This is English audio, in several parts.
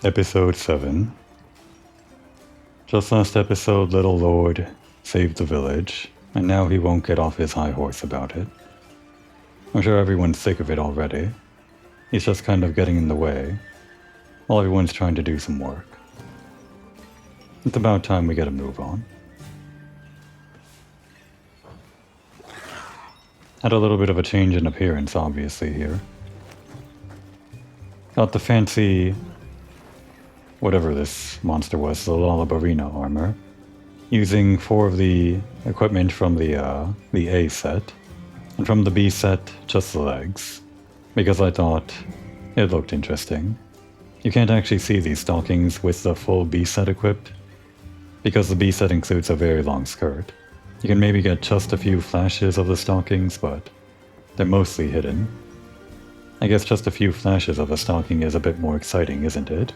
Episode 7. Just last episode, Little Lord saved the village, and now he won't get off his high horse about it. I'm sure everyone's sick of it already. He's just kind of getting in the way, while everyone's trying to do some work. It's about time we get a move on. Had a little bit of a change in appearance, obviously, here. Got the fancy, whatever this monster was, the Lollabarina armor, using 4 of the equipment from the A set, and from the B set, just the legs, because I thought it looked interesting. You can't actually see these stockings with the full B set equipped, because the B set includes a very long skirt. You can maybe get just a few flashes of the stockings, but they're mostly hidden. I guess just a few flashes of a stocking is a bit more exciting, isn't it?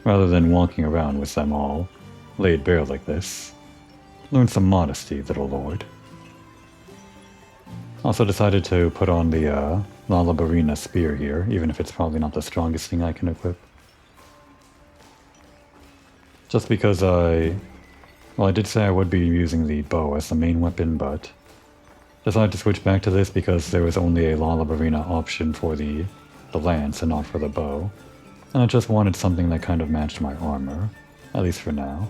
Rather than walking around with them all laid bare like this. Learn some modesty, little lord. Also decided to put on the Lollabarina spear here, even if it's probably not the strongest thing I can equip. Just because I did say I would be using the bow as the main weapon, but decided to switch back to this because there was only a Lollabarina option for the lance and not for the bow. And I just wanted something that kind of matched my armor, at least for now.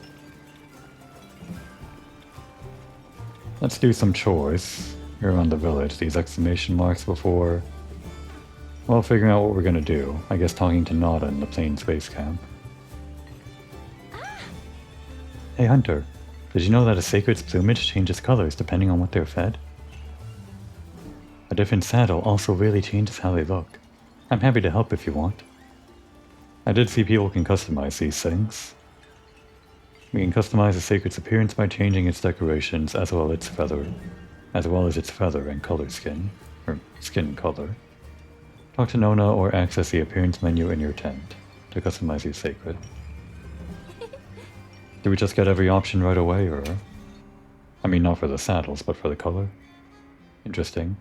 Let's do some chores here around the village, these exclamation marks before, well, figuring out what we're gonna do. I guess talking to Nada in the plane space camp. Hey Hunter, did you know that a sacred's plumage changes colors depending on what they're fed? A different saddle also really changes how they look. I'm happy to help if you want. I did see people can customize these things. We can customize a sacred's appearance by changing its decorations as well as its feather and color skin color. Talk to Nona or access the appearance menu in your tent to customize your sacred. Do we just get every option right away, or? I mean, not for the saddles, but for the color? Interesting.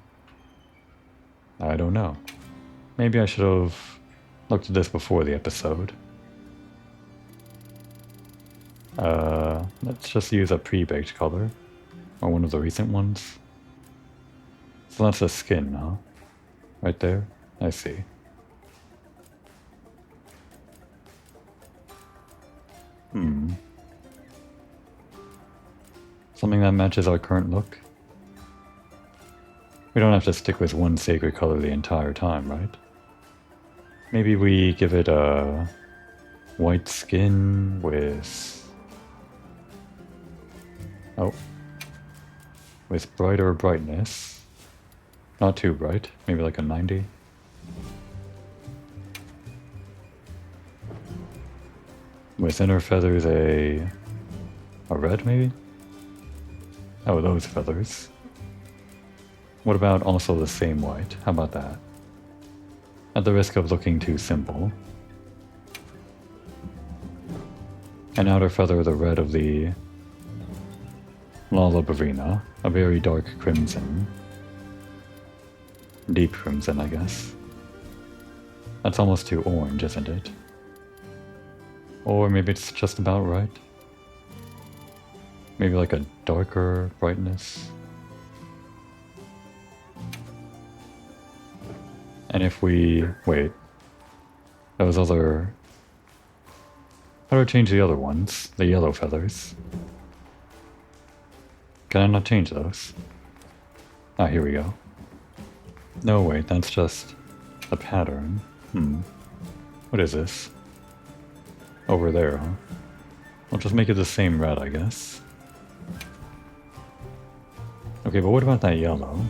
I don't know. Maybe I should have looked at this before the episode. Let's just use a pre-baked color, or one of the recent ones. So that's the skin, huh? Right there? I see. Something that matches our current look? We don't have to stick with one sacred color the entire time, right? Maybe we give it a white skin with... with brighter brightness. Not too bright, maybe like a 90. With inner feathers a red maybe? Oh, those feathers. What about also the same white? How about that? At the risk of looking too simple. An outer feather the red of the Lollabarina, a very dark crimson. Deep crimson, I guess. That's almost too orange, isn't it? Or maybe it's just about right. Maybe like a darker brightness. And if we... wait. Those other... How do I change the other ones? The yellow feathers. Can I not change those? Ah, here we go. No, wait, that's just a pattern. What is this? Over there, huh? I'll just make it the same red, I guess. Okay, but what about that yellow?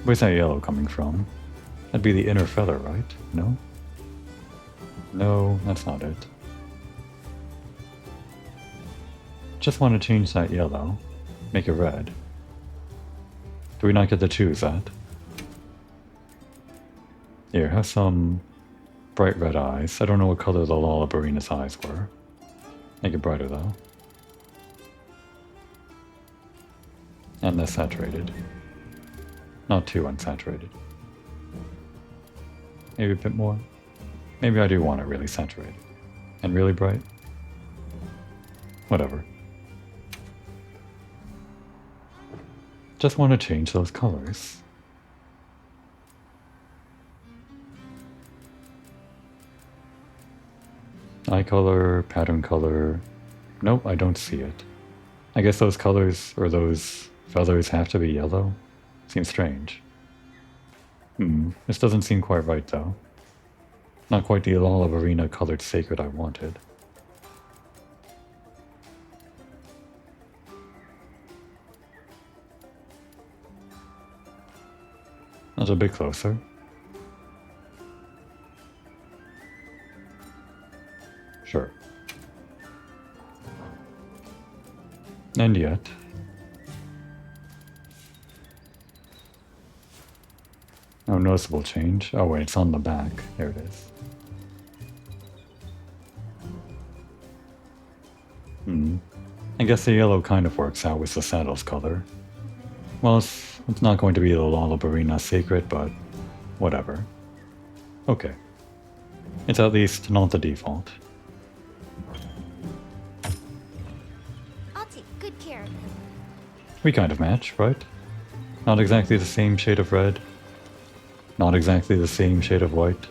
Where's that yellow coming from? That'd be the inner feather, right? No? No, that's not it. Just want to change that yellow. Make it red. Do we not get to choose that? Here, have some bright red eyes. I don't know what color the Lollabarina's eyes were. Make it brighter though. And less saturated. Not too unsaturated. Maybe a bit more. Maybe I do want it really saturated. And really bright? Whatever. Just want to change those colors. Eye color, pattern color. Nope, I don't see it. I guess those colors, or those feathers, have to be yellow? Seems strange. This doesn't seem quite right though. Not quite the olive arena colored sacred I wanted. That's a bit closer. Sure. And yet... no noticeable change. Oh wait, it's on the back. There it is. I guess the yellow kind of works out with the saddle's color. Well, it's not going to be the Lollabarina Sacred, but whatever. Okay. It's at least not the default. I'll take good care of him. We kind of match, right? Not exactly the same shade of red. Not exactly the same shade of white.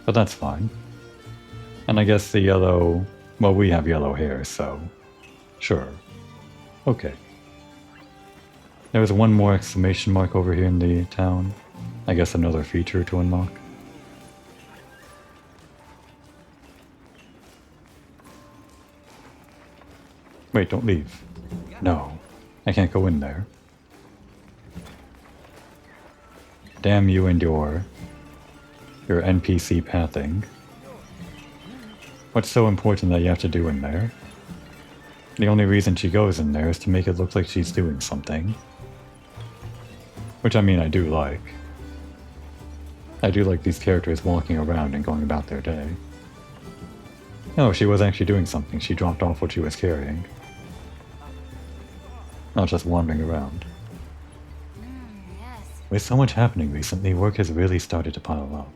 But that's fine. And I guess the yellow... well, we have yellow hair, so... sure. Okay. There was one more exclamation mark over here in the town. I guess another feature to unlock. Wait, don't leave. No, I can't go in there. Damn you and your NPC pathing. What's so important that you have to do in there? The only reason she goes in there is to make it look like she's doing something. Which I mean I do like. I do like these characters walking around and going about their day. No, she was actually doing something. She dropped off what she was carrying. Not just wandering around. Yes. With so much happening recently, work has really started to pile up.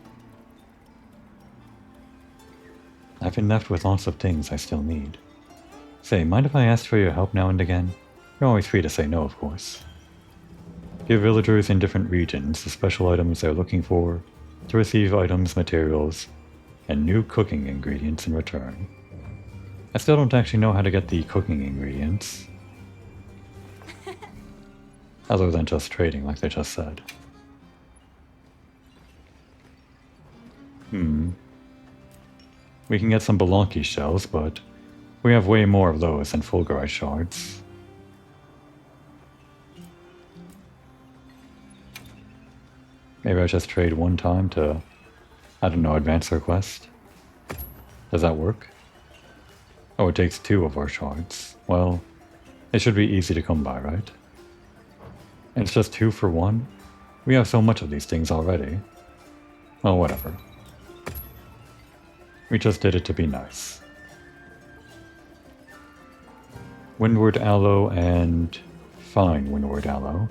I've been left with lots of things I still need. Say, mind if I ask for your help now and again? You're always free to say no, of course. Give villagers in different regions the special items they're looking for, to receive items, materials, and new cooking ingredients in return. I still don't actually know how to get the cooking ingredients. Other than just trading, like they just said. We can get some Bolonki shells, but we have way more of those than Fulgurite shards. Maybe I just trade one time to, I don't know, advance their quest? Does that work? Oh, it takes 2 of our shards. Well, it should be easy to come by, right? And it's just 2 for 1? We have so much of these things already. Well, whatever. We just did it to be nice. Windward Aloe and Fine Windward Aloe.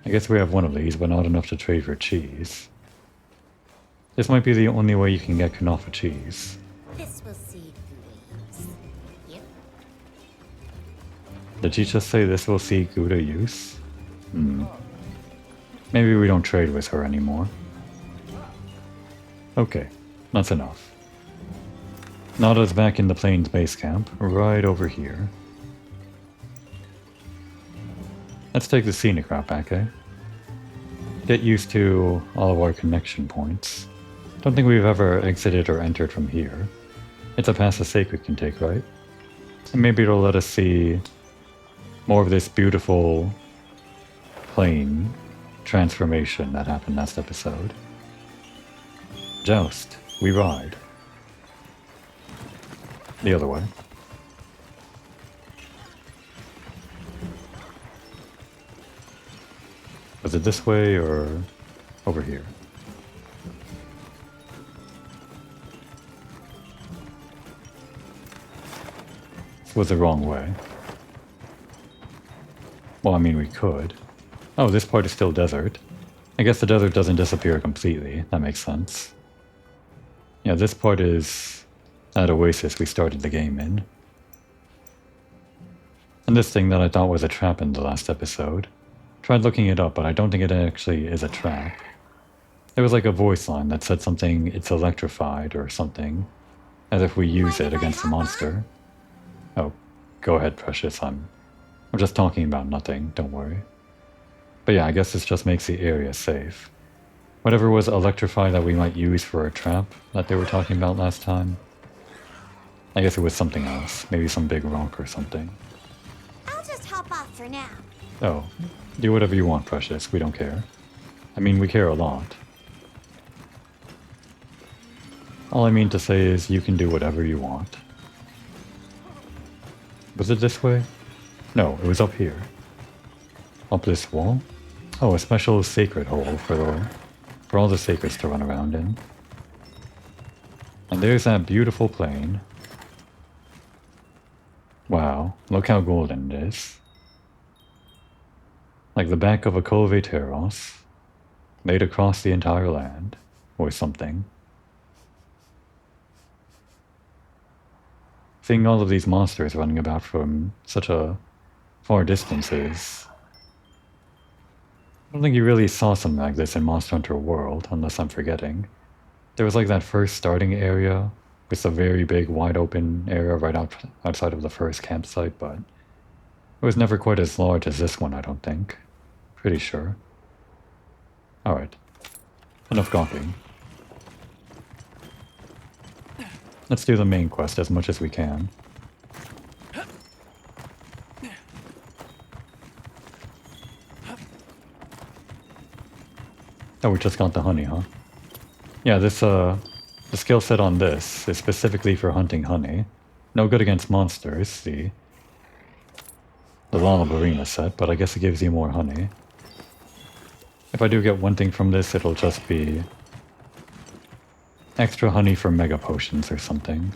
I guess we have one of these, but not enough to trade for cheese. This might be the only way you can get Kanafa cheese. This will see good use. Yep. Did she just say this will see Gouda use? Maybe we don't trade with her anymore. Okay, that's enough. Nada's back in the Plains base camp, right over here. Let's take the scenic route back, eh? Get used to all of our connection points. Don't think we've ever exited or entered from here. It's a pass the sacred can take, right? And maybe it'll let us see more of this beautiful plane transformation that happened last episode. Joust, we ride. The other way. Was it this way or over here? This was the wrong way. Well, I mean, we could. Oh, this part is still desert. I guess the desert doesn't disappear completely. That makes sense. Yeah, this part is that oasis we started the game in. And this thing that I thought was a trap in the last episode, tried looking it up, but I don't think it actually is a trap. There was like a voice line that said something, it's electrified or something, as if we use it against the monster. Oh, go ahead, Precious, I'm just talking about nothing, don't worry. But yeah, I guess this just makes the area safe. Whatever was electrified that we might use for a trap that they were talking about last time, I guess it was something else, maybe some big rock or something. I'll just hop off for now. Oh, do whatever you want, Precious, we don't care. I mean, we care a lot. All I mean to say is you can do whatever you want. Was it this way? No, it was up here. Up this wall? Oh, a special sacred hole for all the sacreds to run around in. And there's that beautiful plane. Wow, look how golden it is. Like the back of a Colveteros, laid across the entire land, or something. Seeing all of these monsters running about from such a far distances. I don't think you really saw something like this in Monster Hunter World, unless I'm forgetting. There was like that first starting area, with a very big wide open area right outside of the first campsite, but it was never quite as large as this one, I don't think. Pretty sure. Alright. Enough gawking. Let's do the main quest as much as we can. Oh, we just got the honey, huh? Yeah, this, the skill set on this is specifically for hunting honey. No good against monsters, the Lollabarina set, but I guess it gives you more honey. If I do get one thing from this, it'll just be extra honey for mega potions or something,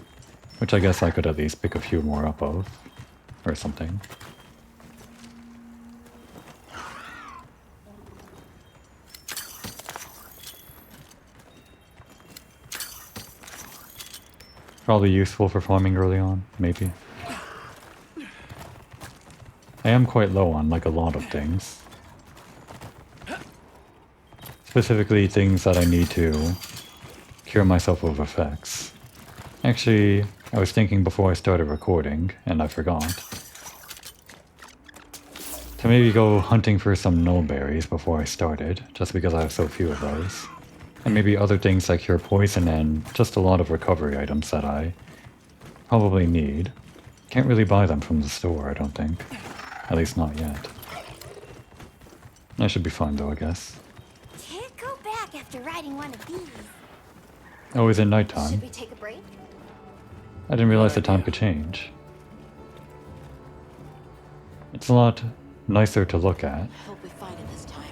which I guess I could at least pick a few more up of, or something. Probably useful for farming early on, maybe. I am quite low on like a lot of things. Specifically things that I need to cure myself of effects. Actually, I was thinking before I started recording, and I forgot, to maybe go hunting for some nullberries before I started, just because I have so few of those. And maybe other things like cure poison and just a lot of recovery items that I probably need. Can't really buy them from the store, I don't think. At least not yet. I should be fine though, I guess. Can't go back after riding one of these. Oh, is it nighttime? Should we take a break? I didn't realize the time could change. It's a lot nicer to look at Hope we find it this time.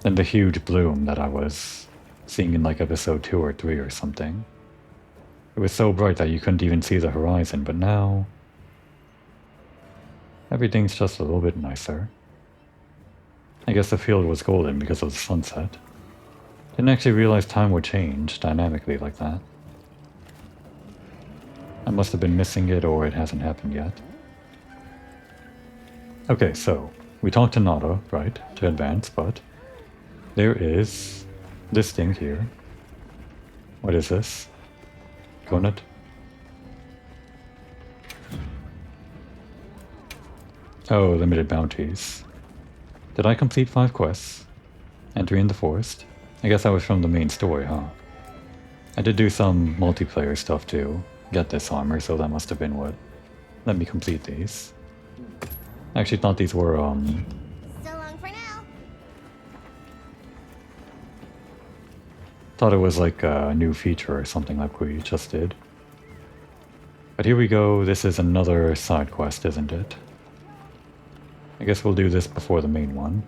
than the huge bloom that I was seeing in like episode 2 or 3 or something. It was so bright that you couldn't even see the horizon, but now everything's just a little bit nicer. I guess the field was golden because of the sunset. Didn't actually realize time would change dynamically like that. I must have been missing it, or it hasn't happened yet. Okay, so we talked to Nada, right, to advance, but there is this thing here. What is this? Donut? Oh, limited bounties. Did I complete 5 quests? Entry in the forest? I guess that was from the main story, huh? I did do some multiplayer stuff to get this armor, so that must have been what let me complete these. I actually thought these were, So long for now. thought it was like a new feature or something like we just did. But here we go, this is another side quest, isn't it? I guess we'll do this before the main one.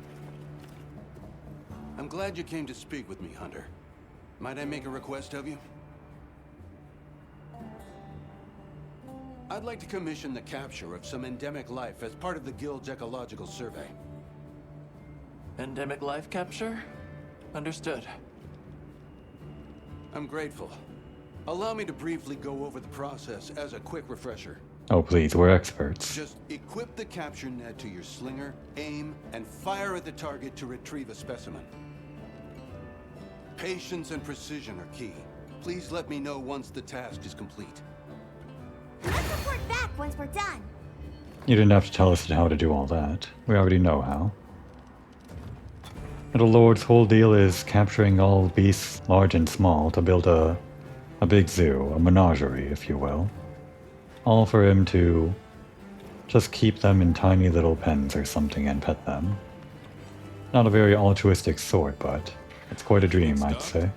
I'm glad you came to speak with me, Hunter. Might I make a request of you? I'd like to commission the capture of some endemic life as part of the Guild's ecological survey. Endemic life capture? Understood. I'm grateful. Allow me to briefly go over the process as a quick refresher. Oh please, we're experts. Just equip the capture net to your slinger, aim, and fire at the target to retrieve a specimen. Patience and precision are key. Please let me know once the task is complete. Let's report back once we're done. You didn't have to tell us how to do all that. We already know how. Little Lord's whole deal is capturing all beasts, large and small, to build a big zoo, a menagerie, if you will. All for him to just keep them in tiny little pens or something and pet them. Not a very altruistic sort, but it's quite a dream, I'd say.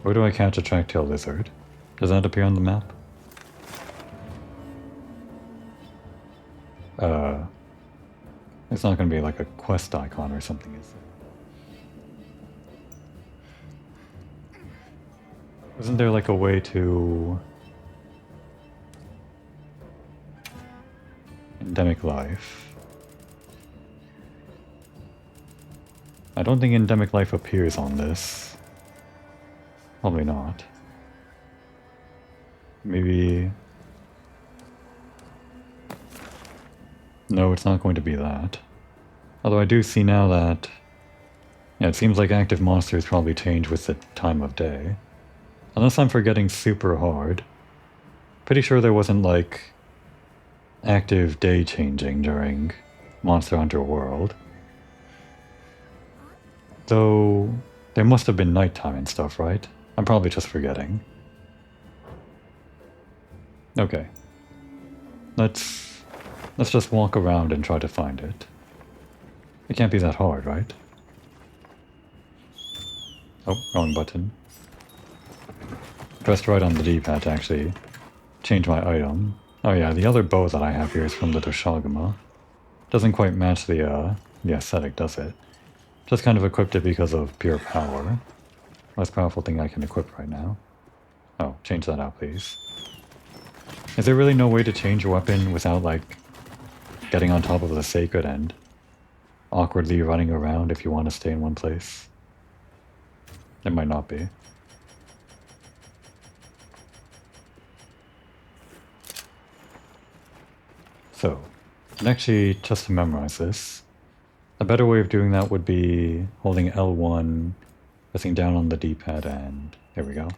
Where do I catch a track-tail lizard? Does that appear on the map? It's not going to be like a quest icon or something, is it? Isn't there like a way to... Endemic life. I don't think endemic life appears on this. Probably not. Maybe... No, it's not going to be that. Although I do see now that... Yeah, it seems like active monsters probably change with the time of day. Unless I'm forgetting super hard. Pretty sure there wasn't like... active day changing during Monster Hunter World. Though... there must have been nighttime and stuff, right? I'm probably just forgetting. Okay. Let's just walk around and try to find it. It can't be that hard, right? Oh, wrong button. Pressed right on the D-pad to actually change my item. Oh yeah, the other bow that I have here is from the Doshagama. Doesn't quite match the aesthetic, does it? Just kind of equipped it because of pure power. Most powerful thing I can equip right now. Oh, change that out, please. Is there really no way to change your weapon without, like, getting on top of the sacred and awkwardly running around if you want to stay in one place? It might not be. So, and actually, just to memorize this, a better way of doing that would be holding L1, pressing down on the D-pad, and there we go.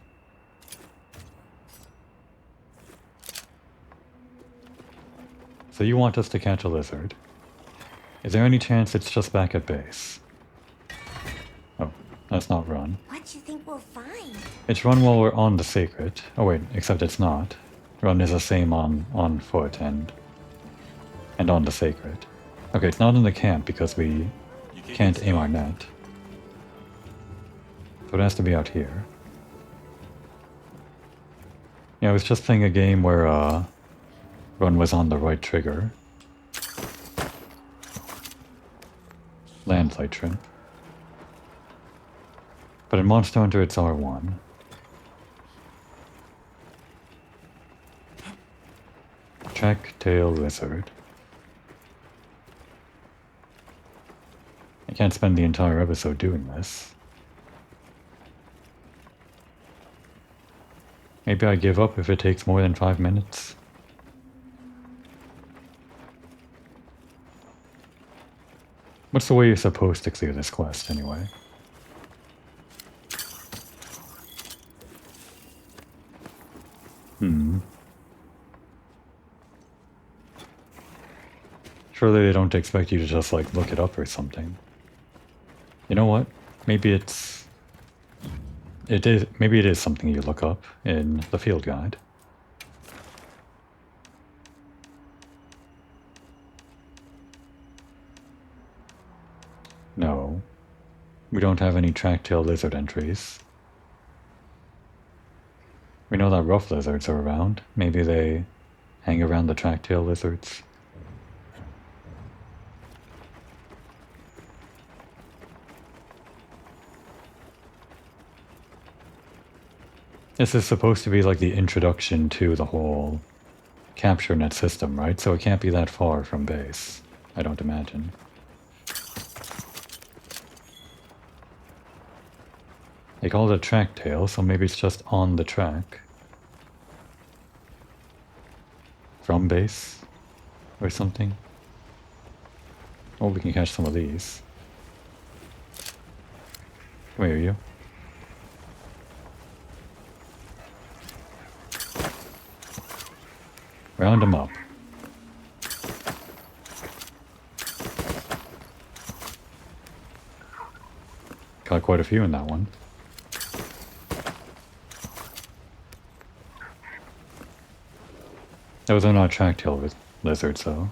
So you want us to catch a lizard. Is there any chance it's just back at base? Oh, that's not run. What do you think we'll find? It's run while we're on the sacred. Oh wait, except it's not. Run is the same on foot and on the sacred. Okay, it's not in the camp because we can't aim our net. So it has to be out here. Yeah, I was just playing a game where run was on the right trigger. Landslide shrimp. But in Monster Hunter it's R1. Track tail lizard. I can't spend the entire episode doing this. Maybe I give up if it takes more than 5 minutes. What's the way you're supposed to clear this quest, anyway? Surely they don't expect you to just, like, look it up or something. You know what? Maybe maybe it is something you look up in the field guide. No. We don't have any track-tail lizard entries. We know that rough lizards are around. Maybe they hang around the track-tail lizards. This is supposed to be like the introduction to the whole capture net system, right? So it can't be that far from base, I don't imagine. They call it a track tail, so maybe it's just on the track. From base or something. Oh, we can catch some of these. Come here, you. Round them up. Got quite a few in that one. Those are not track-tail lizards, though.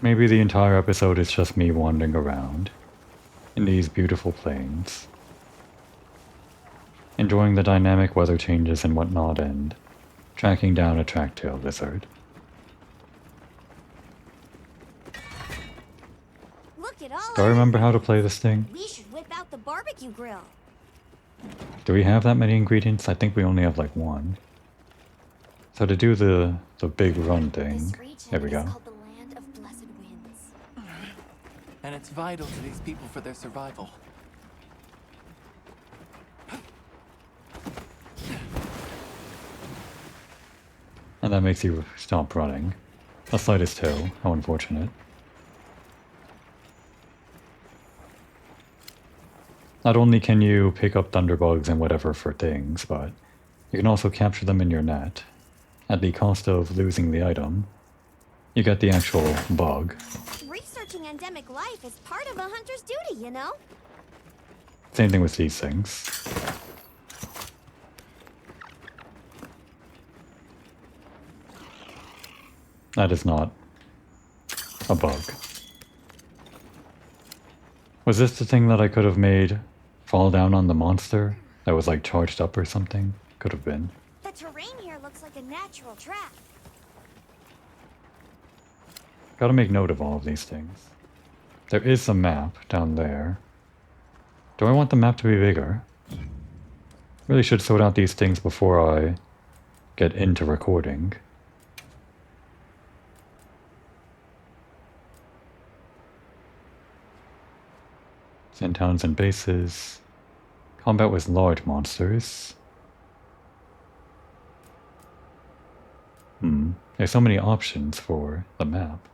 Maybe the entire episode is just me wandering around in these beautiful plains, enjoying the dynamic weather changes and whatnot, and tracking down a track-tail lizard. Look at all Do I remember how to play this thing? We should whip out the barbecue grill. Do we have that many ingredients? I think we only have like one. So to do the big run thing, This region there we is go. called the land of blessed winds. And it's vital to these people for their survival. And that makes you stop running. A slightest hill, how unfortunate. Not only can you pick up thunderbugs and whatever for things, but you can also capture them in your net. At the cost of losing the item, you get the actual bug. Researching endemic life is part of a hunter's duty, you know? Same thing with these things. That is not a bug. Was this the thing that I could have made fall down on the monster that was like charged up or something? Could have been. The terrain here looks like a natural track. Gotta make note of all of these things. There is a map down there. Do I want the map to be bigger? Really should sort out these things before I get into recording. Send towns and bases. Combat with large monsters. There's so many options for the map.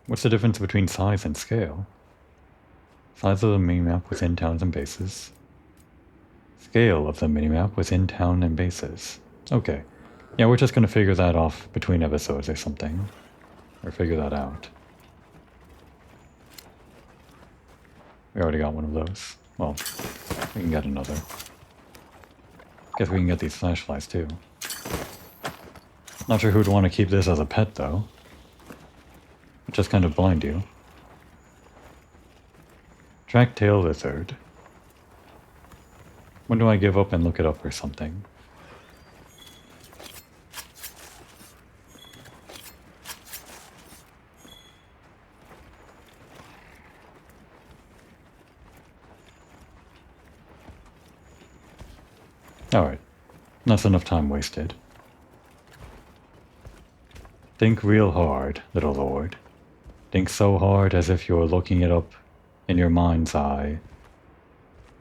What's the difference between size and scale? Size of the minimap within towns and bases. Scale of the minimap within town and bases. Okay. Yeah, we're just gonna figure that off between episodes or something. Or figure that out. We already got one of those. Well, we can get another. Guess we can get these flashlights too. Not sure who'd want to keep this as a pet though. It just kind of blind you. Track tail lizard. When do I give up and look it up or something? Alright. That's enough time wasted. Think real hard, little lord. Think so hard as if you're looking it up in your mind's eye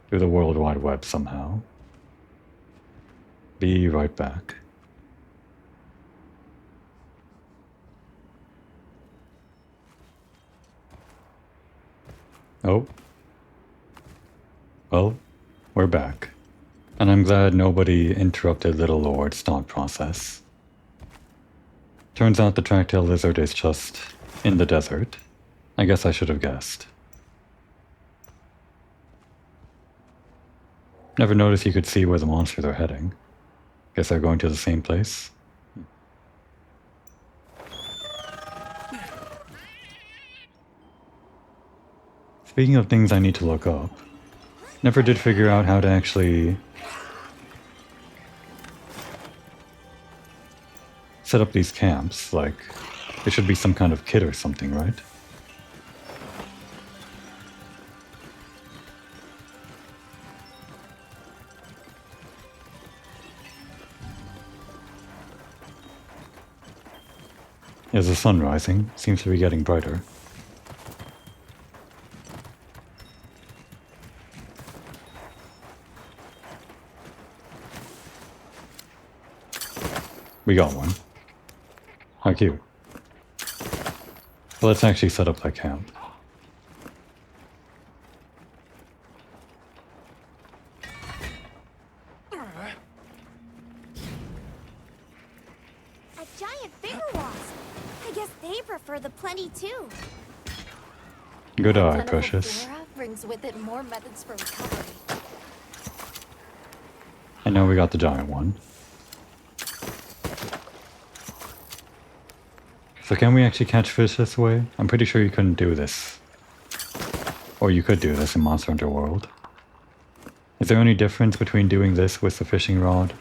through the World Wide Web somehow. Be right back. Oh. Well, we're back. And I'm glad nobody interrupted Little Lord's thought process. Turns out the track-tail lizard is just in the desert. I guess I should have guessed. Never noticed you could see where the monsters are heading. Guess they're going to the same place. Speaking of things I need to look up, never did figure out how to actually set up these camps. Like, there should be some kind of kit or something, right? There's the sun rising. Seems to be getting brighter. We got one. How cute. Well, let's actually set up that camp. A giant bigger wasp. I guess they prefer the plenty too. Good eye, Tentacle precious. flora brings with it more methods for recovery. And now we got the giant one. So can we actually catch fish this way? I'm pretty sure you couldn't do this. Or you could do this in Monster Hunter World. Is there any difference between doing this with the fishing rod?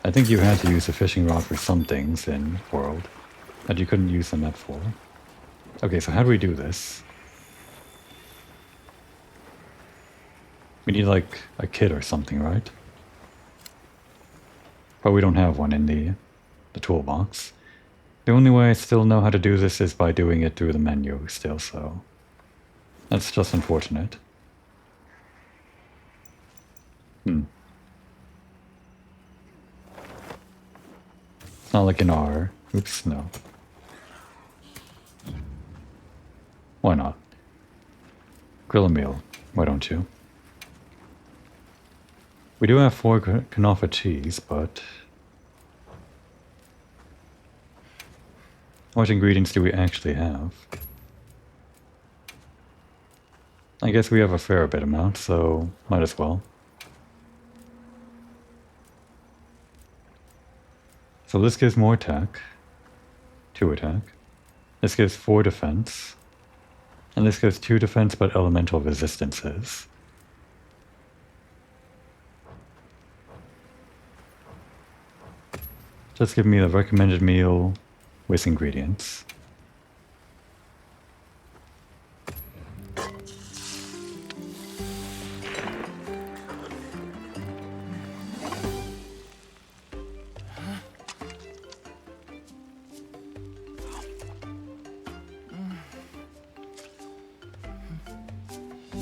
I think you had to use the fishing rod for some things in World that you couldn't use the net for. Okay, so how do we do this? We need like a kit or something, right? But we don't have one in the toolbox. The only way I still know how to do this is by doing it through the menu still, so that's just unfortunate. It's not like in our... Oops, no. Why not? Grill a meal, why don't you? We do have 4 canola cheese, but... How much ingredients do we actually have? I guess we have a fair bit amount, so might as well. So this gives more attack. 2 attack. This gives 4 defense. And this gives 2 defense but elemental resistances. Just give me the recommended meal with ingredients.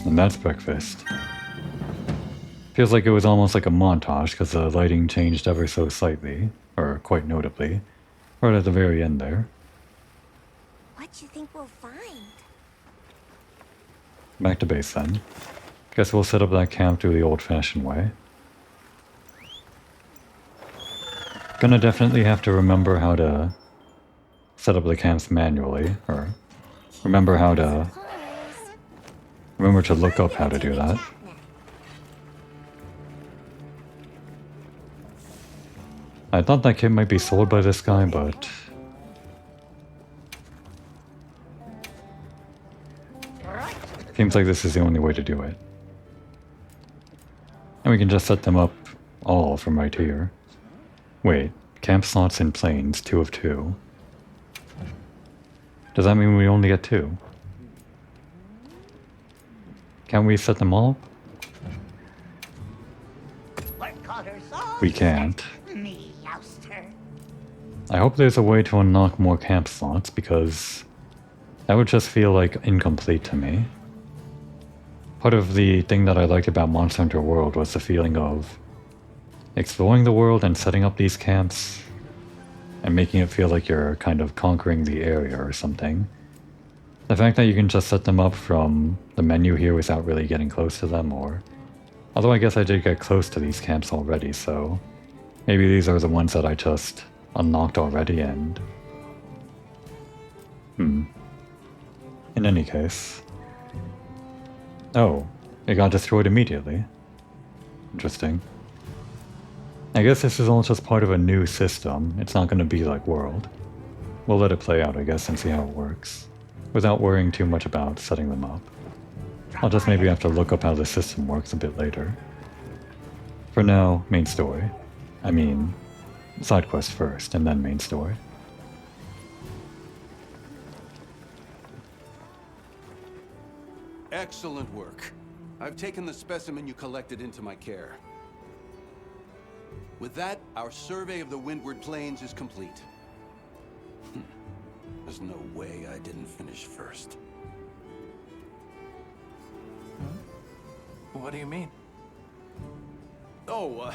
And that's breakfast. Feels like it was almost like a montage because the lighting changed ever so slightly, or quite notably, right at the very end there. What you think we'll find? Back to base then. Guess we'll set up that camp through the old-fashioned way. Gonna definitely have to remember how to set up the camps manually, or remember to look up how to do that. I thought that kit might be sold by this guy, but... Seems like this is the only way to do it. And we can just set them up all from right here. Wait, camp slots in planes, 2 of 2. Does that mean we only get 2? Can we set them all up? We can't. I hope there's a way to unlock more camp slots, because that would just feel like incomplete to me. Part of the thing that I liked about Monster Hunter World was the feeling of exploring the world and setting up these camps and making it feel like you're kind of conquering the area or something. The fact that you can just set them up from the menu here without really getting close to them, or... Although I guess I did get close to these camps already, so... Maybe these are the ones that I just unlocked already and... In any case... Oh, it got destroyed immediately. Interesting. I guess this is all just part of a new system. It's not going to be like World. We'll let it play out, I guess, and see how it works, without worrying too much about setting them up. I'll just maybe have to look up how the system works a bit later. For now, main story. I mean, side quest first, and then main story. Excellent work. I've taken the specimen you collected into my care. With that, our survey of the Windward Plains is complete. There's no way I didn't finish first. What do you mean? Oh,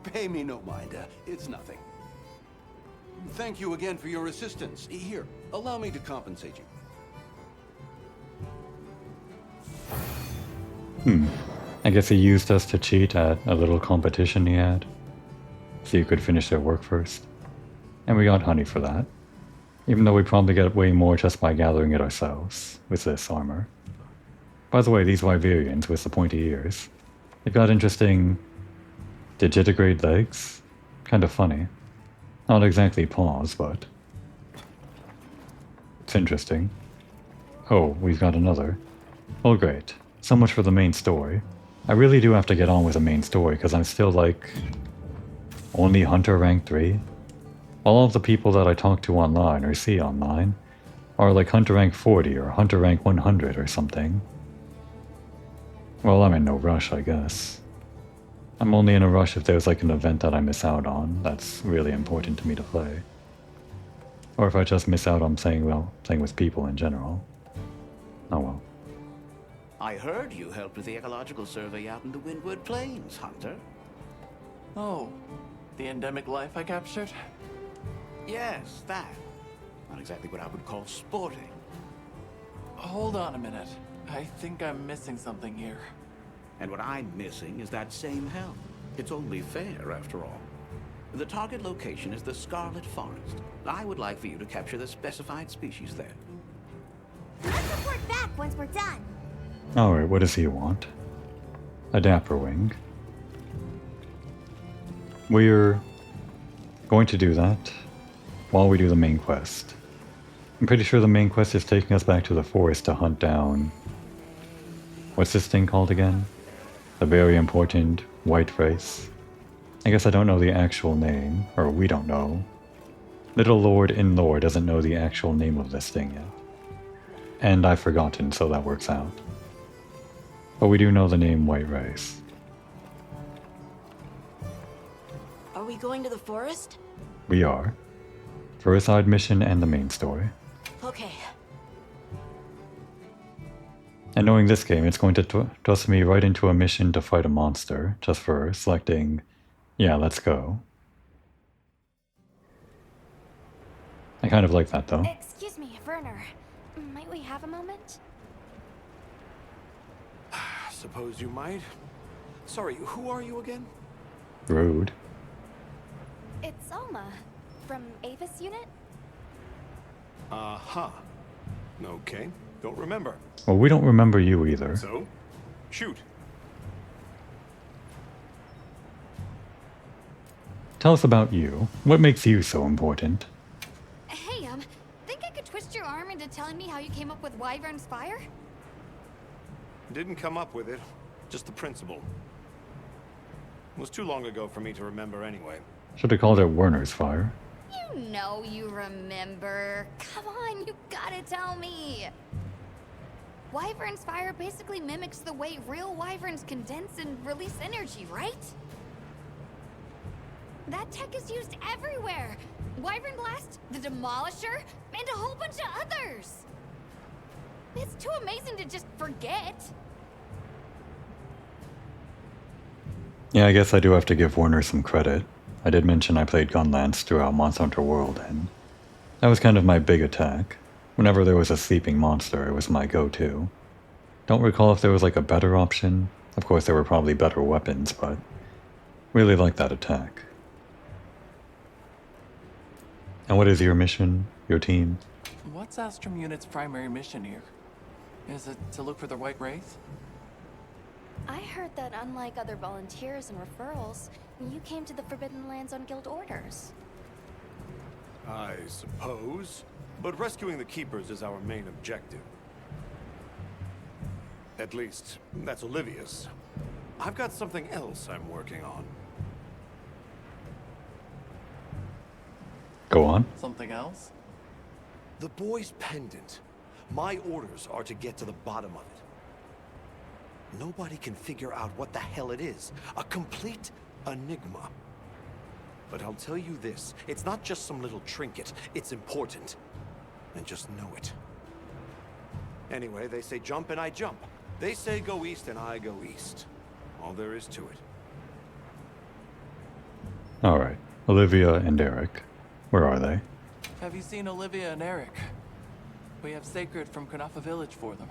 pay me no mind. It's nothing. Thank you again for your assistance. Here, allow me to compensate you. I guess he used us to cheat at a little competition he had, so you could finish their work first. And we got honey for that. Even though we probably get way more just by gathering it ourselves, with this armor. By the way, these Wyverians with the pointy ears, they've got interesting digitigrade legs. Kind of funny. Not exactly paws, but it's interesting. Oh, we've got another. Oh great. So much for the main story. I really do have to get on with the main story, because I'm still like only Hunter rank 3. All of the people that I talk to online or see online are like Hunter rank 40 or Hunter rank 100 or something. Well, I'm in no rush, I guess. I'm only in a rush if there's like an event that I miss out on that's really important to me to play. Or if I just miss out on playing with people in general. Oh well. I heard you helped with the ecological survey out in the Windward Plains, Hunter. Oh, the endemic life I captured? Yes, that. Not exactly what I would call sporting. Hold on a minute. I think I'm missing something here. And what I'm missing is that same help. It's only fair, after all. The target location is the Scarlet Forest. I would like for you to capture the specified species there. Let's report back once we're done. Alright, what does he want? A dapper wing. We're going to do that while we do the main quest. I'm pretty sure the main quest is taking us back to the forest to hunt down... What's this thing called again? The very important white race. I guess I don't know the actual name, or we don't know. Little Lord in lore doesn't know the actual name of this thing yet. And I've forgotten, so that works out. But we do know the name White Race. Are we going to the forest? We are. For a side mission and the main story. Okay. And knowing this game, it's going to toss me right into a mission to fight a monster, just for selecting, yeah, let's go. I kind of like that, though. Excuse me, Werner. Might we have a moment? Suppose you might. Sorry, who are you again? Rude. It's Alma, from Avis Unit. Uh-huh. Okay, don't remember. Well, we don't remember you either. So, shoot. Tell us about you. What makes you so important? Hey, think I could twist your arm into telling me how you came up with Wyvern's Fire? Didn't come up with it, just the principle. It was too long ago for me to remember anyway. Should have called it Werner's Fire. You know you remember. Come on, you gotta tell me. Wyvern's Fire basically mimics the way real wyverns condense and release energy, right? That tech is used everywhere. Wyvern Blast, the Demolisher, and a whole bunch of others. It's too amazing to just forget. Yeah, I guess I do have to give Werner some credit. I did mention I played Gunlance throughout Monster Hunter World, and that was kind of my big attack. Whenever there was a sleeping monster, it was my go-to. Don't recall if there was like a better option. Of course, there were probably better weapons, but really like that attack. And what is your mission? Your team? What's Astrum Unit's primary mission here? Is it to look for the White Wraith? I heard that unlike other volunteers and referrals, you came to the Forbidden Lands on guild orders. I suppose. But rescuing the Keepers is our main objective. At least, that's Olivia's. I've got something else I'm working on. Go on. Something else? The boy's pendant. My orders are to get to the bottom of it. Nobody can figure out what the hell it is. A complete enigma. But I'll tell you this, it's not just some little trinket, it's important. And just know it. Anyway, they say jump and I jump. They say go east and I go east. All there is to it. Alright, Olivia and Eric. Where are they? Have you seen Olivia and Eric? We have sacred from Kunafa Village for them.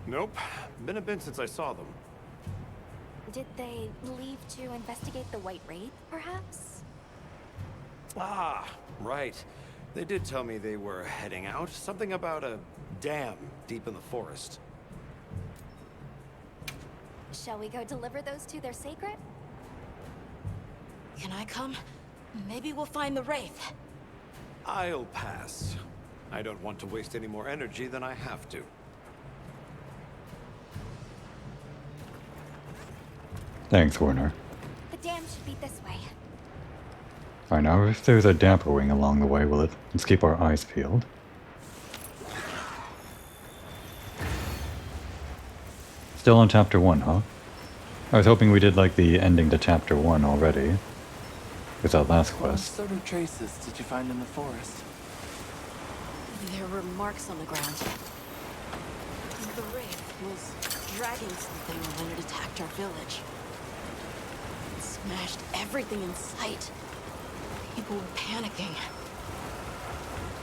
Nope. Been a bit since I saw them. Did they leave to investigate the White Wraith, perhaps? Ah, right. They did tell me they were heading out. Something about a dam deep in the forest. Shall we go deliver those to their sacred? Can I come? Maybe we'll find the Wraith. I'll pass. I don't want to waste any more energy than I have to. Thanks, Werner. The dam should be this way. Alright, now if there's a damper wing along the way, let's keep our eyes peeled. Still on chapter 1, huh? I was hoping we did like the ending to chapter 1 already. With that last What quest. sort of traces did you find in the forest? There were marks on the ground. The Wraith was dragging something when it attacked our village. It smashed everything in sight. People were panicking.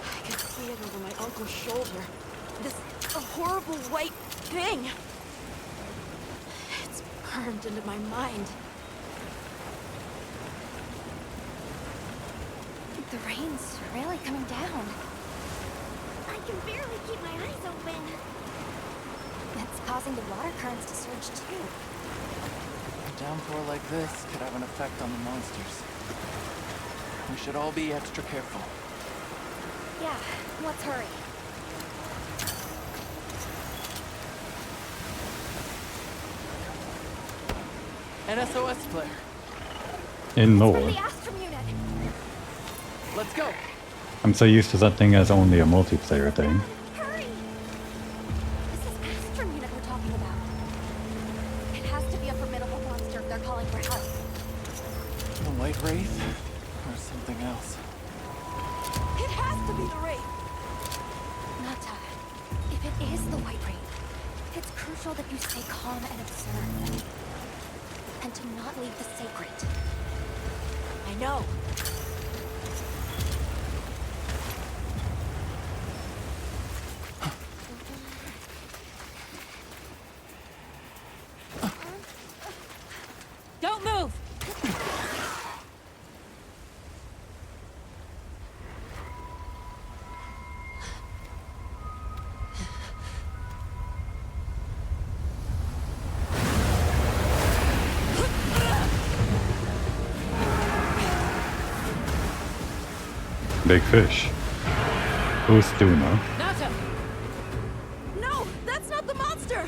I could see it over my uncle's shoulder. This horrible white thing. It's burned into my mind. The rain's really coming down. I can barely keep my eyes open. It's causing the water currents to surge too. A downpour like this could have an effect on the monsters. We should all be extra careful. Yeah, let's hurry. An SOS flare. In From lore, the Astrum unit. Let's go. I'm so used to that thing as only a multiplayer thing. Hurry! This is Astrum unit we're talking about. It has to be a formidable monster if they're calling for help. The White Wraith? Or something else? It has to be the Wraith. Nata, if it is the White Wraith, it's crucial that you stay calm and observe. And to not leave the sacred. I know. Don't move! Big fish. Who's Duna? Nata! No! That's not the monster!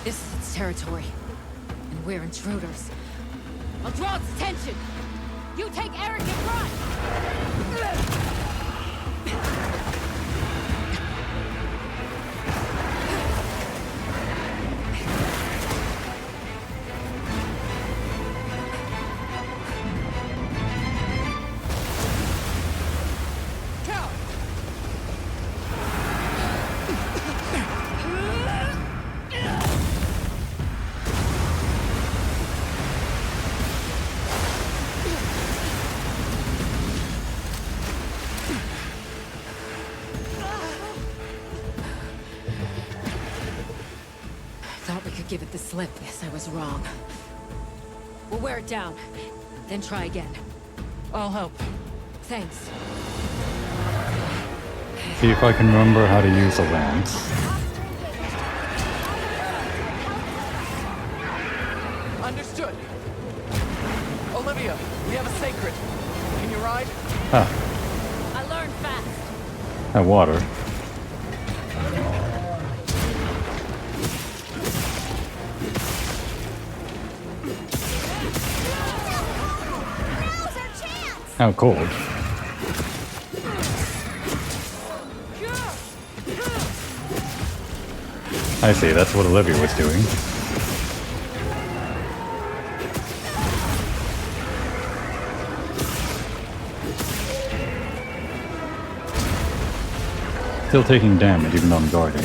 This is its territory. And we're intruders. I'll draw its attention! You take Eric and run! Thought we could give it the slip. Guess I was wrong. We'll wear it down, then try again. I'll help. Thanks. See if I can remember how to use a lance. Understood. Olivia, we have a sacred. Can you ride? Ah, I learned fast. that water. Now's our chance! How cold. I see, that's what Olivia was doing. Still taking damage even though I'm guarding.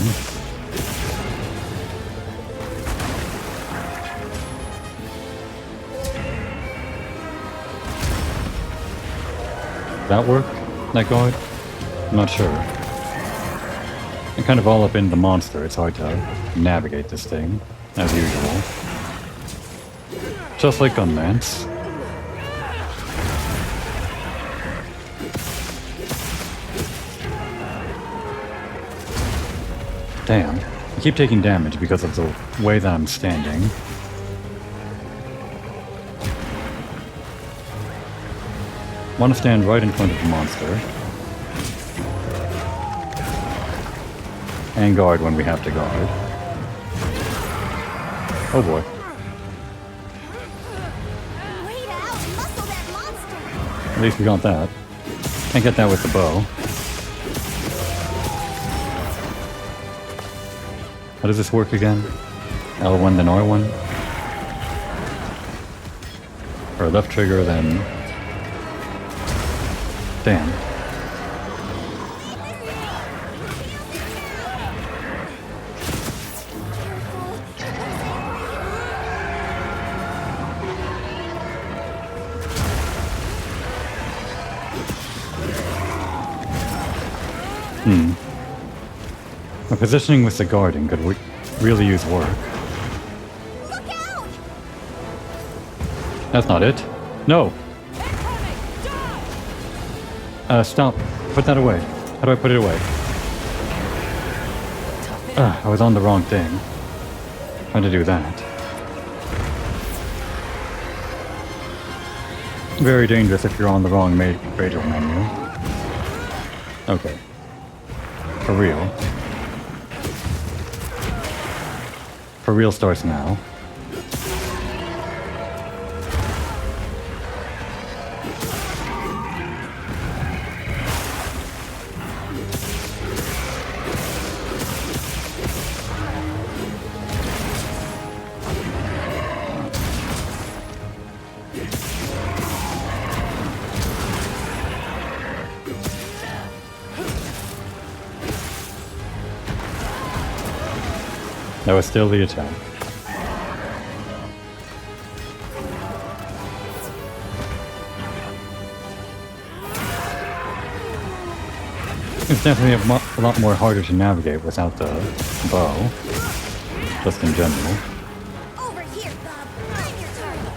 That work? That guard? I'm not sure. I'm kind of all up in the monster. It's hard to navigate this thing, as usual. Just like Gunlance. Damn. I keep taking damage because of the way that I'm standing. Want to stand right in front of the monster. And guard when we have to guard. Oh boy. Way to out-muscle that monster! At least we got that. Can't get that with the bow. How does this work again? L1 then R1? Or left trigger then... Damn. My positioning with the guarding could really use work. Look out! That's not it. No! Stop. Put that away. How do I put it away? I was on the wrong thing. Trying to do that. Very dangerous if you're on the wrong radio menu. Okay. For real. For real starts now. That was still the attack. It's definitely a lot more harder to navigate without the bow, just in general. Over here, Bob. I'm your target.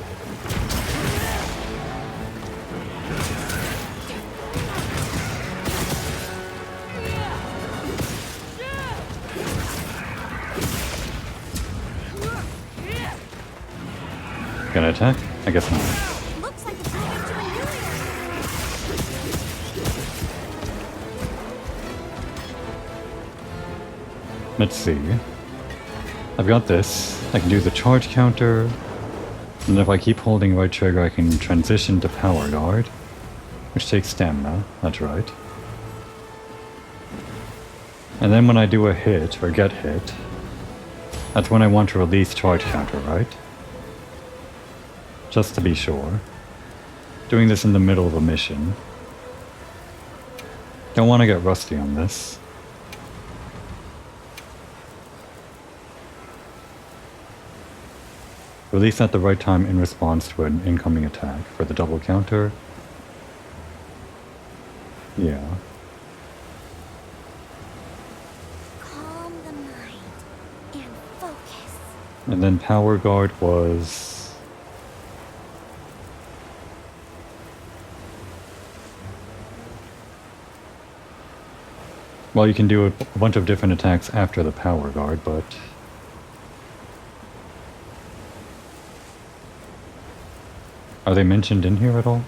Gonna attack? I guess not. Looks like it's moving to a new area. Let's see. I've got this. I can do the charge counter. And if I keep holding right trigger, I can transition to power guard, which takes stamina. That's right. And then when I do a hit, or get hit, that's when I want to release charge counter, right? Just to be sure. Doing this in the middle of a mission. Don't want to get rusty on this. Release at the right time in response to an incoming attack for the double counter. Yeah. Calm the mind and focus. And then power guard was... Well, you can do a bunch of different attacks after the power guard, but... Are they mentioned in here at all?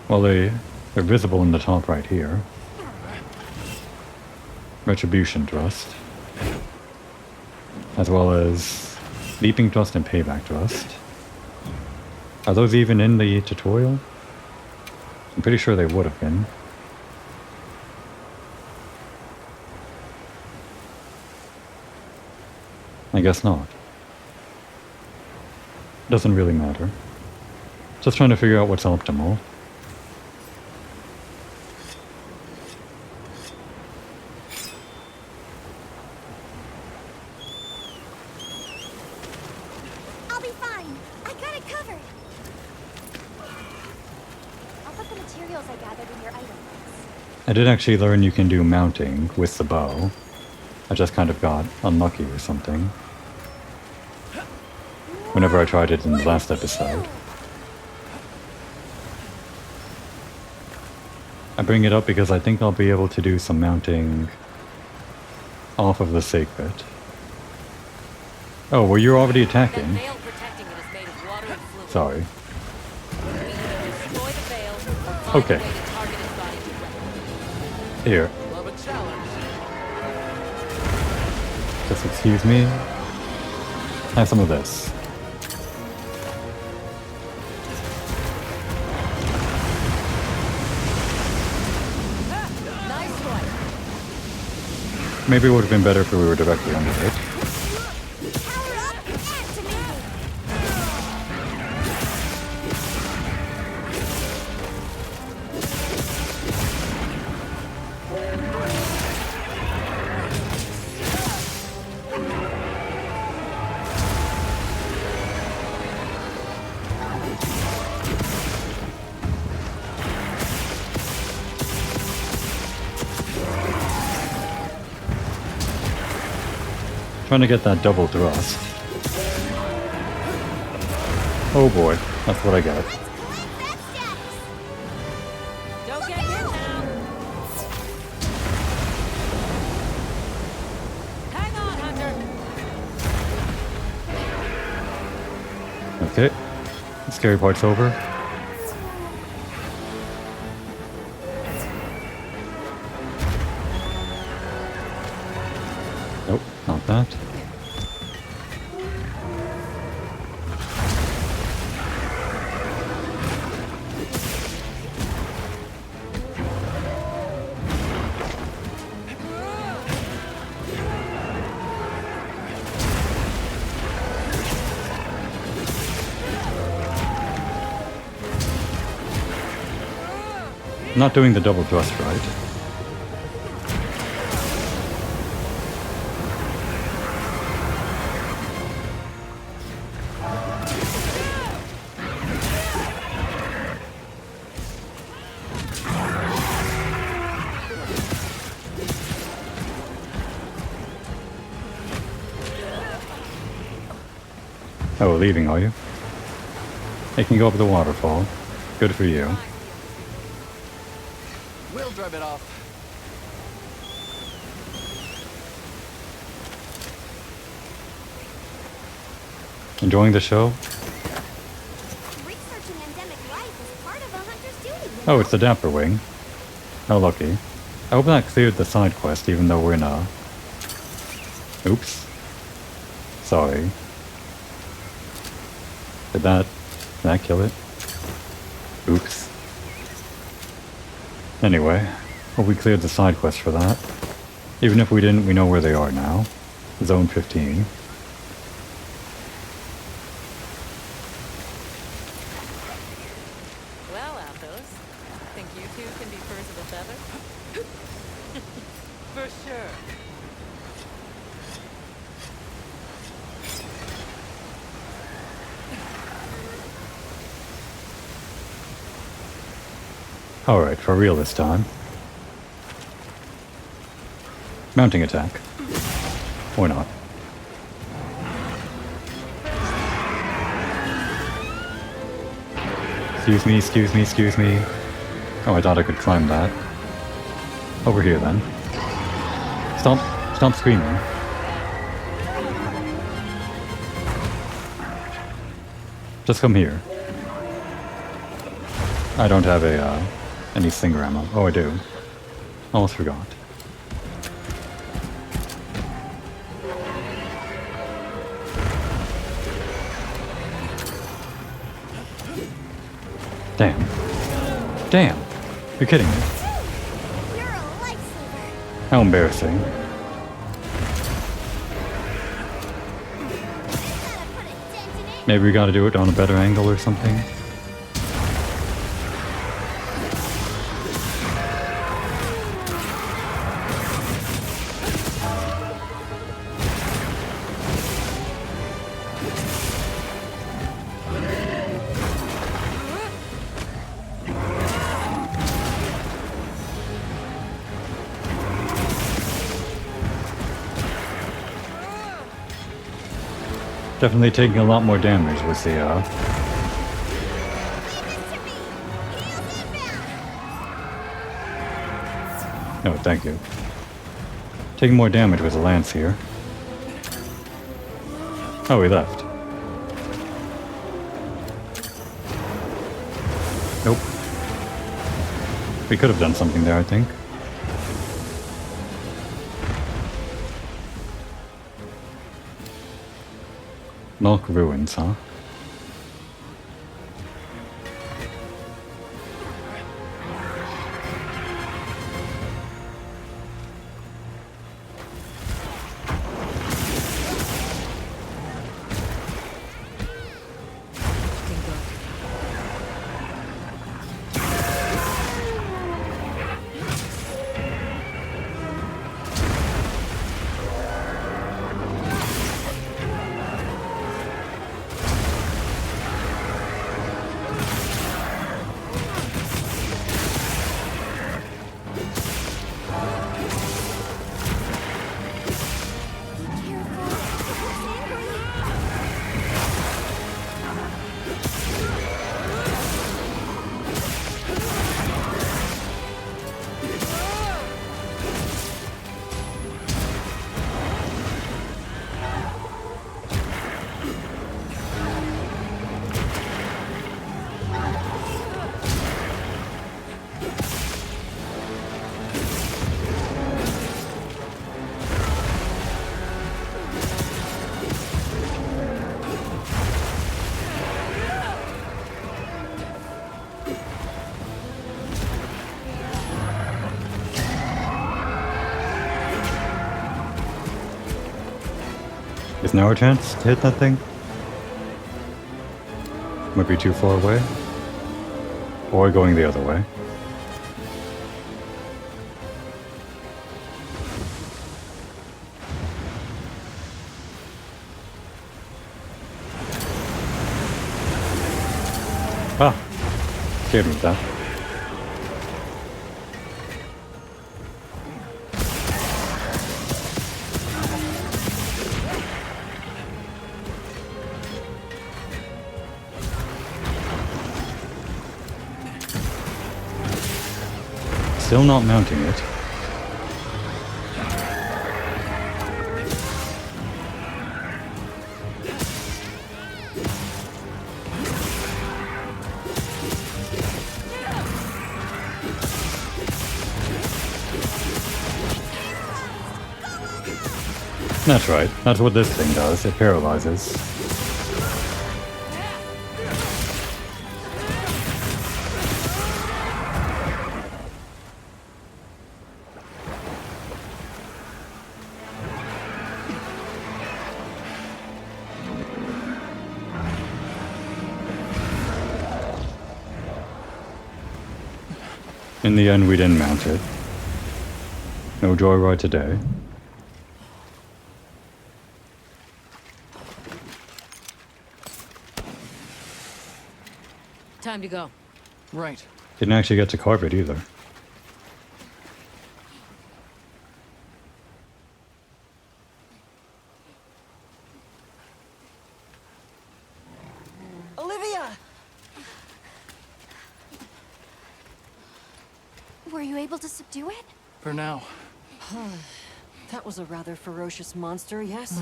Well, they're visible in the top right here. Retribution Thrust. As well as Leaping Thrust and Payback Thrust. Are those even in the tutorial? I'm pretty sure they would have been. I guess not. Doesn't really matter. Just trying to figure out what's optimal. be fine. I got it covered. I'll put the materials I gathered in your item box. I did actually learn you can do mounting with the bow. I just kind of got unlucky or something. Whenever I tried it in the last episode. I bring it up because I think I'll be able to do some mounting off of the sacred. Oh, well, you're already attacking. Sorry. Okay. Here. Just excuse me. Have some of this. Maybe it would have been better if we were directly under it. Power up, activated. Trying to get that double thrust. Oh boy, that's what I got. Let's collect that status. Don't get hit now. Hang on, Hunter. Okay. The scary part's over. Nope, not that. Not doing the double thrust right. Oh, leaving, are you? It can go up the waterfall. Good for you. We'll drive it off. Enjoying the show? Researching endemic life is part of a hunter's duty. Oh, it's the Dapper Wing. How lucky. I hope that cleared the side quest, even though we're in a... Oops. Sorry. Did that kill it? Oops. Anyway, hope we cleared the side quest for that. Even if we didn't, we know where they are now. Zone 15. Well, Athos, think you two can be birds of a feather? For sure. Alright, for real this time. Mounting attack. Or not. Excuse me, excuse me, excuse me. Oh, I thought I could climb that. Over here then. Stop screaming. Just come here. I don't have any Stinger ammo. Oh, I do. Almost forgot. Damn. Damn. You're kidding me. You're a lifesaver. How embarrassing. Gotta put a dent in it. Maybe we gotta do it on a better angle or something. Definitely taking a lot more damage with the No, thank you. Taking more damage with the lance here. Oh, he left. Nope. We could have done something there, I think. Milk ruins, huh? Is now a chance to hit that thing? Might be too far away. Or going the other way. Ah! Scared me with that. Still not mounting it. That's right. That's what this thing does. It paralyzes. In the end, we didn't mount it. No joyride today. Time to go. Right. Didn't actually get to carve it either. Olivia! Were you able to subdue it? For now. That was a rather ferocious monster, yes?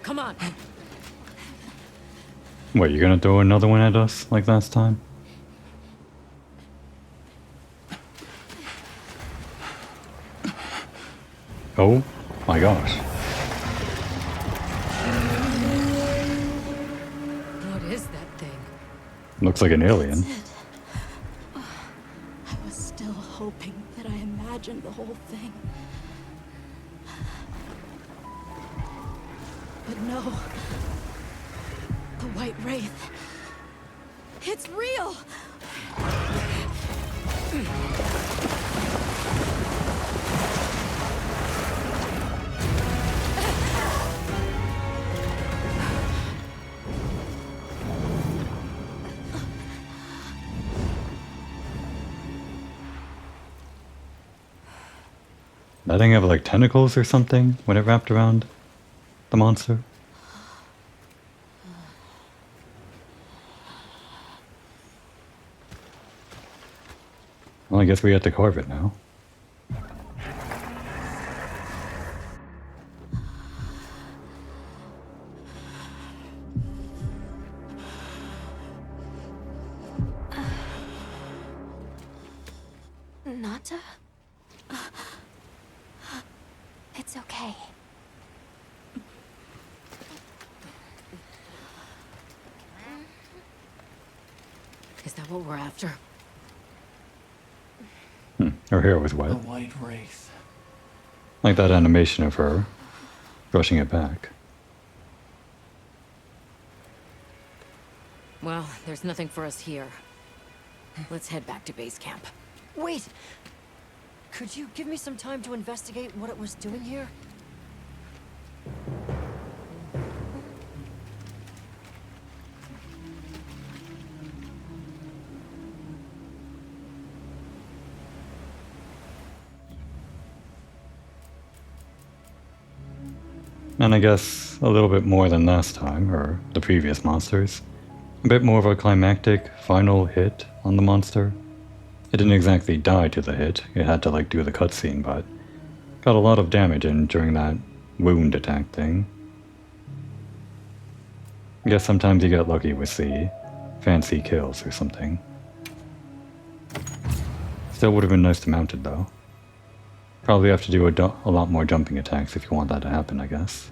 Come on. What, you gonna throw another one at us like last time? Oh my gosh. What is that thing? Looks like an alien. I was still hoping that I imagined the whole thing. But no. The White Wraith. It's real! That thing have like tentacles or something when it wrapped around the monster? Well, I guess we have to carve it now. Nata? It's okay. Is that what we're after? Her hair was The wet. White Wraith. Like that animation of her brushing it back. Well, there's nothing for us here. Let's head back to base camp. Wait! Could you give me some time to investigate what it was doing here? And I guess a little bit more than last time, or the previous monsters. A bit more of a climactic final hit on the monster. It didn't exactly die to the hit, it had to like do the cutscene, but got a lot of damage in during that wound attack thing. I guess sometimes you get lucky with the fancy kills or something. Still would have been nice to mount it though. Probably have to do a lot more jumping attacks if you want that to happen, I guess.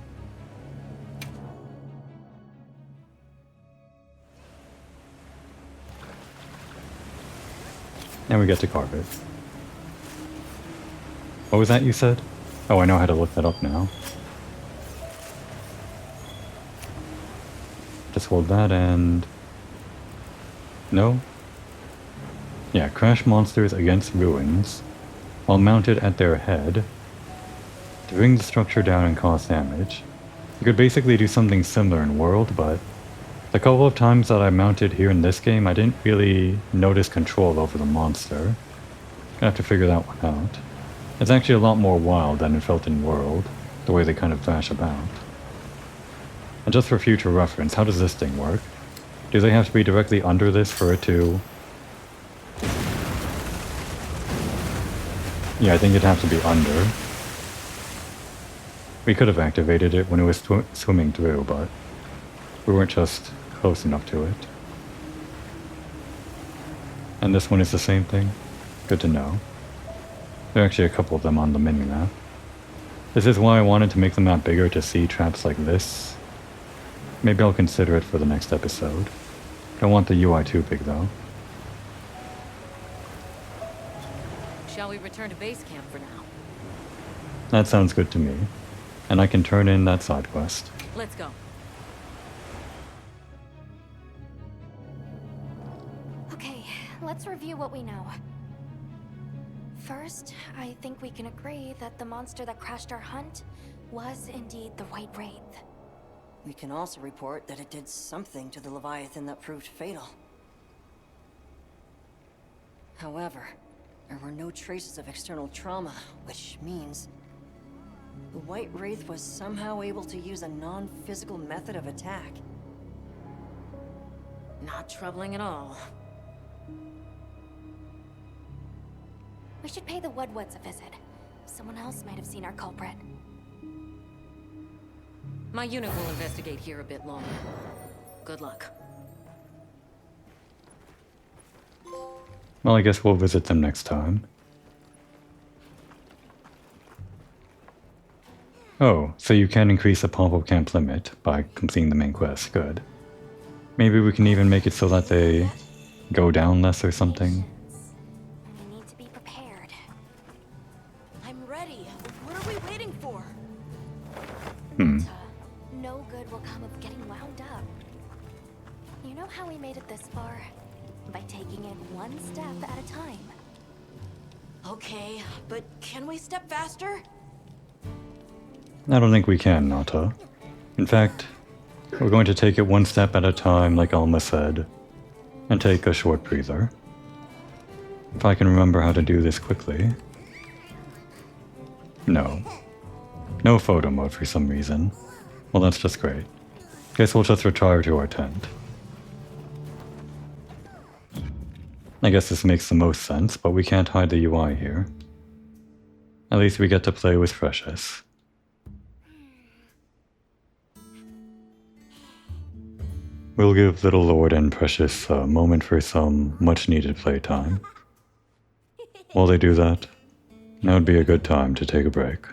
And we get to carve it. What was that you said? Oh, I know how to look that up now. Just hold that and... No? Yeah, crash monsters against ruins while mounted at their head to bring the structure down and cause damage. You could basically do something similar in World, but the couple of times that I mounted here in this game, I didn't really notice control over the monster. Gonna have to figure that one out. It's actually a lot more wild than it felt in World, the way they kind of thrash about. And just for future reference, how does this thing work? Do they have to be directly under this for it to... Yeah, I think it'd have to be under. We could have activated it when it was swimming through, but we weren't just close enough to it. And this one is the same thing? Good to know. There are actually a couple of them on the mini-map. This is why I wanted to make the map bigger, to see traps like this. Maybe I'll consider it for the next episode. Don't want the UI too big though. Shall we return to base camp for now? That sounds good to me. And I can turn in that side quest. Let's go. Okay, let's review what we know. First, I think we can agree that the monster that crashed our hunt was indeed the White Wraith. We can also report that it did something to the Leviathan that proved fatal. However, there were no traces of external trauma, which means the White Wraith was somehow able to use a non-physical method of attack. Not troubling at all. We should pay the Woodwoods a visit. Someone else might have seen our culprit. My unit will investigate here a bit longer. Good luck. Well, I guess we'll visit them next time. Oh, so you can increase the pop-up camp limit by completing the main quest. Good. Maybe we can even make it so that they go down less or something. We need to be prepared. I'm ready. What are we waiting for? No good will come of getting wound up. You know how we made it this far? By taking it one step at a time. Okay, but can we step faster? I don't think we can, Nata. In fact, we're going to take it one step at a time, like Alma said, and take a short breather. If I can remember how to do this quickly. No. No photo mode for some reason. Well, that's just great. Guess we'll just retire to our tent. I guess this makes the most sense, but we can't hide the UI here. At least we get to play with Precious. We'll give Little Lord and Precious a moment for some much-needed playtime. While they do that, now would be a good time to take a break.